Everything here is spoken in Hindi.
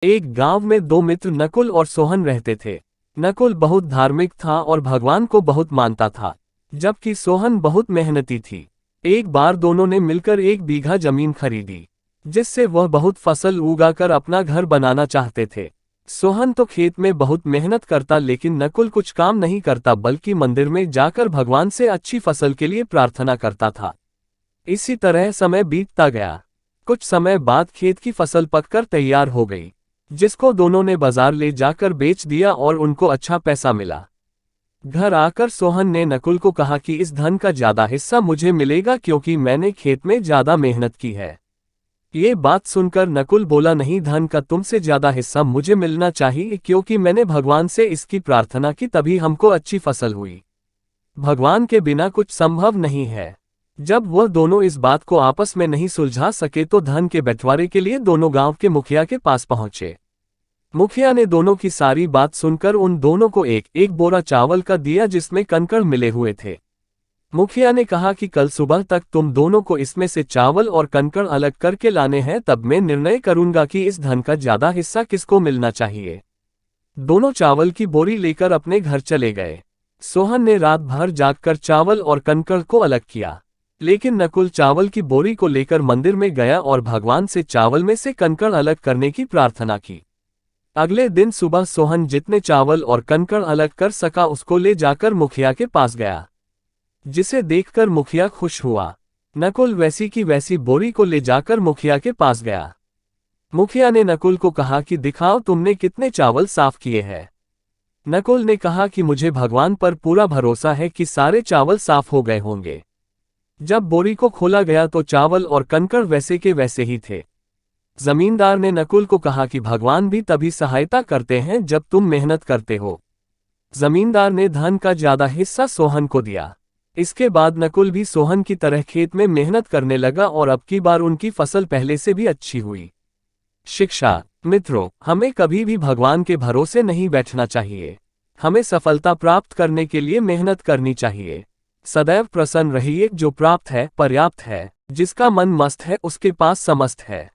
एक गांव में दो मित्र नकुल और सोहन रहते थे। नकुल बहुत धार्मिक था और भगवान को बहुत मानता था, जबकि सोहन बहुत मेहनती थी। एक बार दोनों ने मिलकर 1 बीघा जमीन खरीदी, जिससे वह बहुत फसल उगाकर अपना घर बनाना चाहते थे। सोहन तो खेत में बहुत मेहनत करता, लेकिन नकुल कुछ काम नहीं करता बल्कि मंदिर में जाकर भगवान से अच्छी फसल के लिए प्रार्थना करता था। इसी तरह समय बीतता गया। कुछ समय बाद खेत की फसल पककर तैयार हो गई, जिसको दोनों ने बाजार ले जाकर बेच दिया और उनको अच्छा पैसा मिला। घर आकर सोहन ने नकुल को कहा कि इस धन का ज्यादा हिस्सा मुझे मिलेगा, क्योंकि मैंने खेत में ज्यादा मेहनत की है। ये बात सुनकर नकुल बोला, नहीं, धन का तुमसे ज्यादा हिस्सा मुझे मिलना चाहिए, क्योंकि मैंने भगवान से इसकी प्रार्थना की तभी हमको अच्छी फसल हुई। भगवान के बिना कुछ संभव नहीं है। जब वह दोनों इस बात को आपस में नहीं सुलझा सके तो धन के बंटवारे के लिए दोनों गांव के मुखिया के पास पहुंचे। मुखिया ने दोनों की सारी बात सुनकर उन दोनों को एक एक बोरा चावल का दिया, जिसमें कंकड़ मिले हुए थे। मुखिया ने कहा कि कल सुबह तक तुम दोनों को इसमें से चावल और कंकड़ अलग करके लाने हैं, तब मैं निर्णय करूंगा कि इस धन का ज्यादा हिस्सा किसको मिलना चाहिए। दोनों चावल की बोरी लेकर अपने घर चले गए। सोहन ने रात भर जागकर चावल और कंकड़ को अलग किया, लेकिन नकुल चावल की बोरी को लेकर मंदिर में गया और भगवान से चावल में से कंकड़ अलग करने की प्रार्थना की। अगले दिन सुबह सोहन जितने चावल और कंकड़ अलग कर सका उसको ले जाकर मुखिया के पास गया, जिसे देखकर मुखिया खुश हुआ। नकुल वैसी की वैसी बोरी को ले जाकर मुखिया के पास गया। मुखिया ने नकुल को कहा कि दिखाओ तुमने कितने चावल साफ किए हैं। नकुल ने कहा कि मुझे भगवान पर पूरा भरोसा है कि सारे चावल साफ हो गए होंगे। जब बोरी को खोला गया तो चावल और कंकड़ वैसे के वैसे ही थे। जमींदार ने नकुल को कहा कि भगवान भी तभी सहायता करते हैं जब तुम मेहनत करते हो। जमींदार ने धन का ज्यादा हिस्सा सोहन को दिया। इसके बाद नकुल भी सोहन की तरह खेत में मेहनत करने लगा और अब की बार उनकी फसल पहले से भी अच्छी हुई। शिक्षा। मित्रों, हमें कभी भी भगवान के भरोसे नहीं बैठना चाहिए। हमें सफलता प्राप्त करने के लिए मेहनत करनी चाहिए। सदैव प्रसन्न रहिए, जो प्राप्त है पर्याप्त है। जिसका मन मस्त है उसके पास समस्त है।